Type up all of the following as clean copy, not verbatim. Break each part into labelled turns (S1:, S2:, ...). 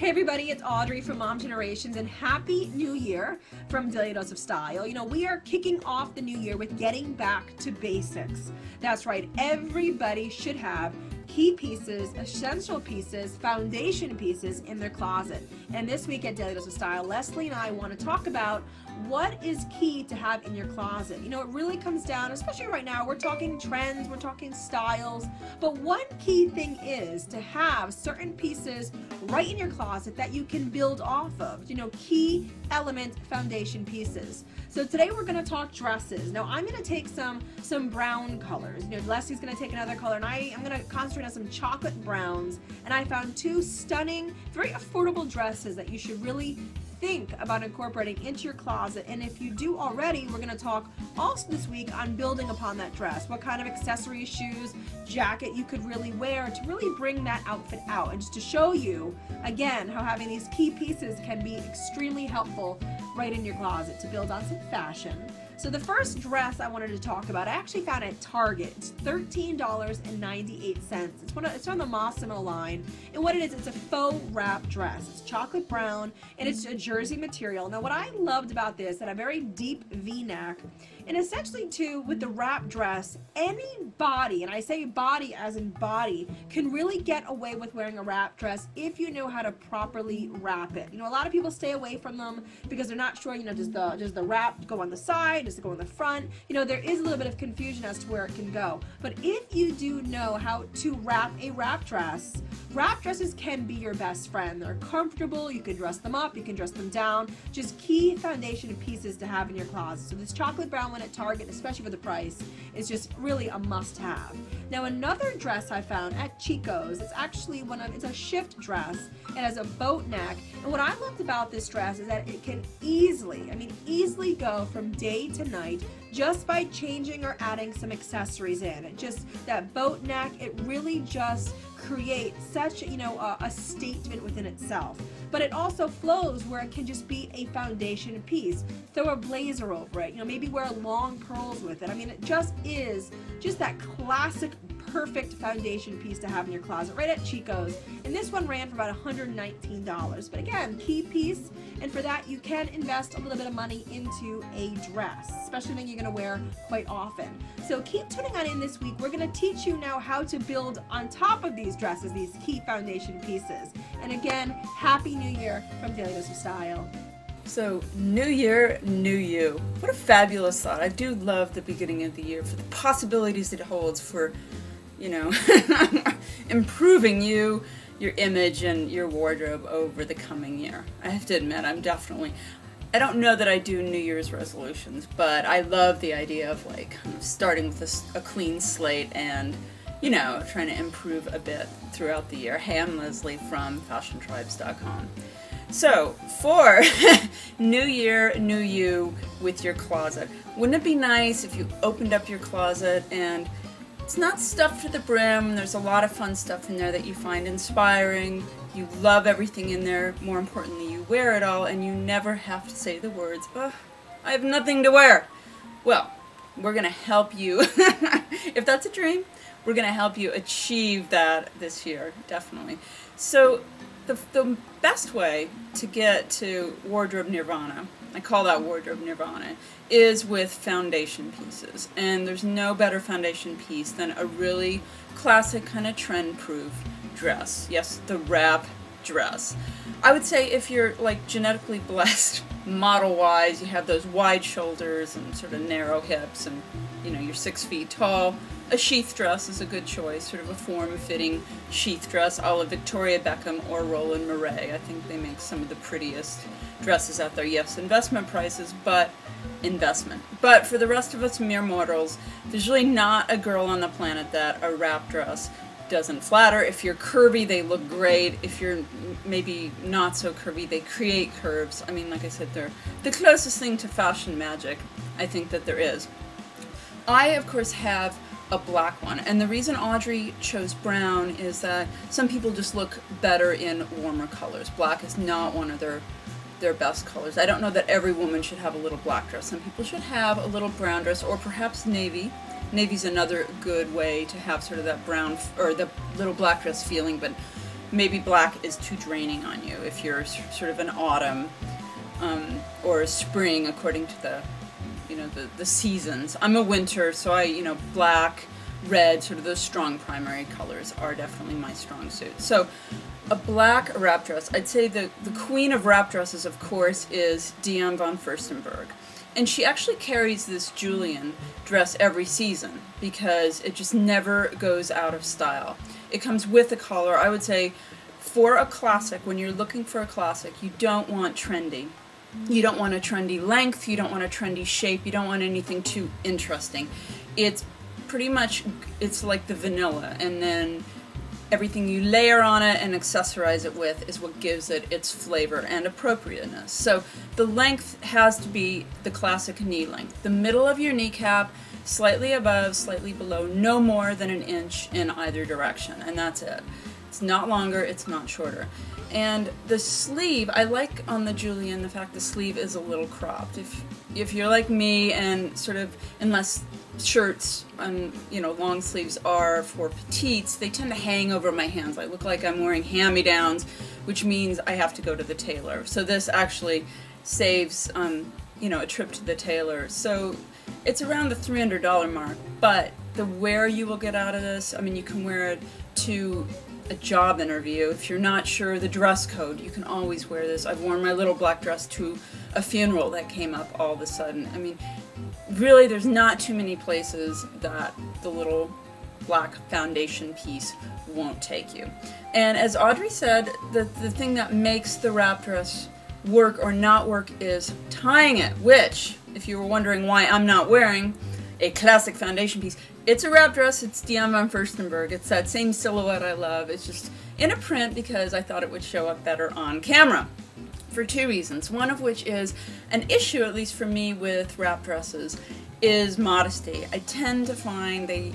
S1: Hey everybody, it's Audrey from Mom Generations, and Happy New Year from Daily Dose of Style. You know, we are kicking off the new year with getting back to basics. That's right, everybody should have key pieces, essential pieces, foundation pieces in their closet. And this week at Daily Dose of Style, Leslie and I want to talk about what is key to have in your closet. You know, it really comes down, especially right now, we're talking trends, we're talking styles, but one key thing is to have certain pieces right in your closet that you can build off of. You know, key element foundation pieces. So today we're going to talk dresses. Now I'm going to take some brown colors. You know, Leslie's going to take another color, and I'm going to concentrate on some chocolate browns. And I found two stunning, very affordable dresses that you should really think about incorporating into your closet. And if you do already, we're going to talk also this week on building upon that dress. What kind of accessories, shoes, jacket you could really wear to really bring that outfit out, and just to show you again how having these key pieces can be extremely helpful right in your closet to build on some fashion. So the first dress I wanted to talk about, I actually found at Target. It's $13.98. It's on the Mossimo line. And what it is, it's a faux wrap dress. It's chocolate brown and it's a jersey material. Now what I loved about this, that a very deep V-neck, and essentially too with the wrap dress, any body, and I say body as in body, can really get away with wearing a wrap dress if you know how to properly wrap it. You know, a lot of people stay away from them because they're not sure, you know, does the wrap go on the side? Does it go in the front? You know, there is a little bit of confusion as to where it can go. But if you do know how to wrap a wrap dresses can be your best friend. They're comfortable, you can dress them up, you can dress them down. Just key foundation pieces to have in your closet. So this chocolate brown one at Target, especially for the price, is just really a must-have. Now another dress I found at Chico's, it's actually it's a shift dress. It has a boat neck, and what I loved about this dress is that it can easily go from day to night just by changing or adding some accessories in. It just, that boat neck, it really just creates such, you know, a statement within itself. But it also flows where it can just be a foundation piece. Throw a blazer over it, you know, maybe wear long curls with it. I mean, it just is just that classic perfect foundation piece to have in your closet right at Chico's. And this one ran for about $119. But again, key piece, and for that you can invest a little bit of money into a dress, especially when you're going to wear quite often. So keep tuning on in this week. We're going to teach you now how to build on top of these dresses, these key foundation pieces. And again, Happy New Year from Daily Dose of Style.
S2: So, new year, new you. What a fabulous thought. I do love the beginning of the year for the possibilities it holds for, you know, improving your image and your wardrobe over the coming year. I have to admit, I don't know that I do New Year's resolutions, but I love the idea of like kind of starting with a clean slate and, you know, trying to improve a bit throughout the year. Hey, I'm Leslie from FashionTribes.com. So, for New Year, New You with your closet, wouldn't it be nice if you opened up your closet and it's not stuffed to the brim, there's a lot of fun stuff in there that you find inspiring, you love everything in there, more importantly you wear it all, and you never have to say the words, "Ugh, I have nothing to wear." Well, we're going to help you, if that's a dream, we're going to help you achieve that this year, definitely. So the best way to get to wardrobe nirvana, I call that wardrobe nirvana, is with foundation pieces. And there's no better foundation piece than a really classic kind of trend-proof dress. Yes, the wrap dress. I would say if you're like genetically blessed model-wise, you have those wide shoulders and sort of narrow hips and, you know, you're 6 feet tall, a sheath dress is a good choice, sort of a form-fitting sheath dress a la Victoria Beckham or Roland Mouret. I think they make some of the prettiest dresses out there. Yes, investment prices, but investment. But for the rest of us mere mortals, there's really not a girl on the planet that a wrap dress doesn't flatter. If you're curvy, they look great. If you're maybe not so curvy, they create curves. I mean, like I said, they're the closest thing to fashion magic I think that there is. I, of course, have a black one, and the reason Audrey chose brown is that some people just look better in warmer colors. Black is not one of their best colors. I don't know that every woman should have a little black dress. Some people should have a little brown dress, or perhaps navy. Navy's another good way to have sort of that brown or the little black dress feeling, but maybe black is too draining on you if you're sort of an autumn or a spring, according to the, you know, the seasons. I'm a winter, so I, you know, black, red, sort of those strong primary colors are definitely my strong suit. So a black wrap dress, I'd say the queen of wrap dresses, of course, is Diane von Furstenberg. And she actually carries this Julian dress every season because it just never goes out of style. It comes with a collar. I would say for a classic, when you're looking for a classic, you don't want trendy. You don't want a trendy length, you don't want a trendy shape, you don't want anything too interesting. It's pretty much, it's like the vanilla, and then everything you layer on it and accessorize it with is what gives it its flavor and appropriateness. So the length has to be the classic knee length. The middle of your kneecap, slightly above, slightly below, no more than 1 inch in either direction, and that's it. It's not longer, it's not shorter. And the sleeve, I like on the Julian the fact the sleeve is a little cropped. If you're like me and sort of, unless shirts and, you know, long sleeves are for petites, they tend to hang over my hands. I look like I'm wearing hand-me-downs, which means I have to go to the tailor. So this actually saves, you know, a trip to the tailor. So it's around the $300 mark, but the wear you will get out of this, I mean, you can wear it to a job interview. If you're not sure the dress code, you can always wear this. I've worn my little black dress to a funeral that came up all of a sudden. I mean, really, there's not too many places that the little black foundation piece won't take you. And as Audrey said, the thing that makes the wrap dress work or not work is tying it, which, if you were wondering why I'm not wearing a classic foundation piece, it's a wrap dress, it's Diane von Furstenberg, it's that same silhouette I love, it's just in a print because I thought it would show up better on camera. For 2 reasons, one of which is an issue, at least for me, with wrap dresses, is modesty. I tend to find they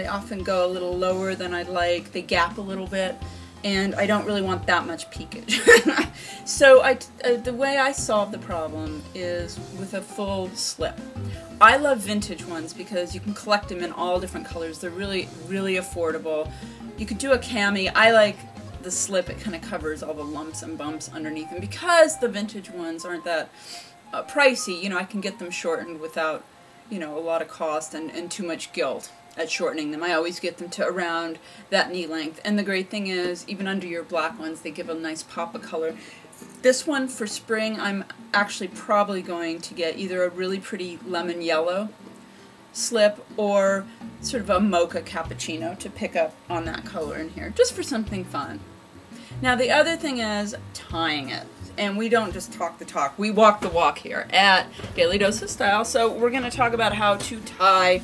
S2: often go a little lower than I'd like, they gap a little bit, and I don't really want that much peakage. So the way I solve the problem is with a full slip. I love vintage ones because you can collect them in all different colors. They're really, really affordable. You could do a cami. I like the slip. It kind of covers all the lumps and bumps underneath. And because the vintage ones aren't that pricey, you know, I can get them shortened without, you know, a lot of cost and too much guilt at shortening them. I always get them to around that knee length. And the great thing is, even under your black ones, they give a nice pop of color. This one for spring, I'm actually probably going to get either a really pretty lemon yellow slip or sort of a mocha cappuccino to pick up on that color in here, just for something fun. Now the other thing is tying it. And we don't just talk the talk, we walk the walk here at Daily Dose of Style. So we're going to talk about how to tie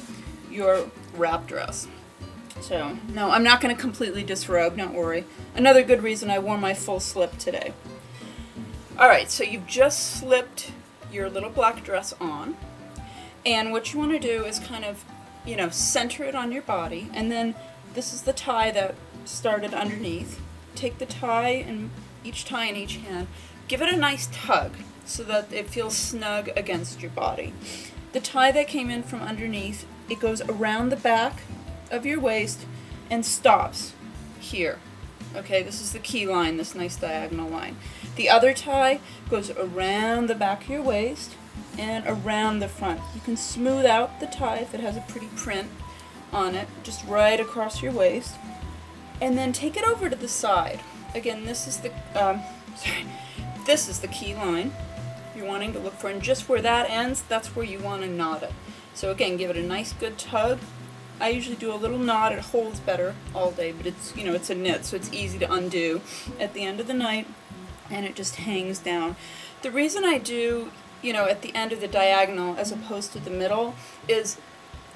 S2: your wrap dress. So, no, I'm not going to completely disrobe, don't worry. Another good reason I wore my full slip today. Alright, so you've just slipped your little black dress on, and what you want to do is kind of, you know, center it on your body, and then this is the tie that started underneath. Take the tie and each tie in each hand, give it a nice tug so that it feels snug against your body. The tie that came in from underneath, it goes around the back of your waist and stops here. Okay, this is the key line, this nice diagonal line. The other tie goes around the back of your waist and around the front. You can smooth out the tie if it has a pretty print on it, just right across your waist. And then take it over to the side. Again, this is the this is the key line you're wanting to look for, and just where that ends, that's where you want to knot it. So again, give it a nice good tug. I usually do a little knot, it holds better all day, but it's, you know, it's a knit, so it's easy to undo at the end of the night, and it just hangs down. The reason I do, you know, at the end of the diagonal as opposed to the middle is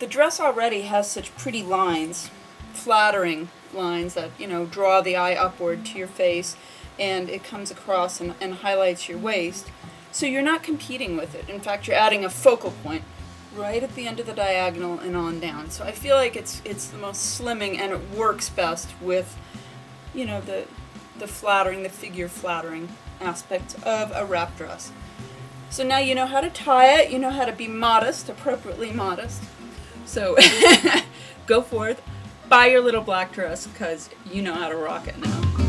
S2: the dress already has such pretty lines, flattering lines that, you know, draw the eye upward to your face, and it comes across and highlights your waist. So you're not competing with it. In fact, you're adding a focal point right at the end of the diagonal and on down. So I feel like it's the most slimming, and it works best with, you know, the flattering, the figure flattering aspect of a wrap dress. So now you know how to tie it, you know how to be modest, appropriately modest. So go forth, buy your little black dress because you know how to rock it now.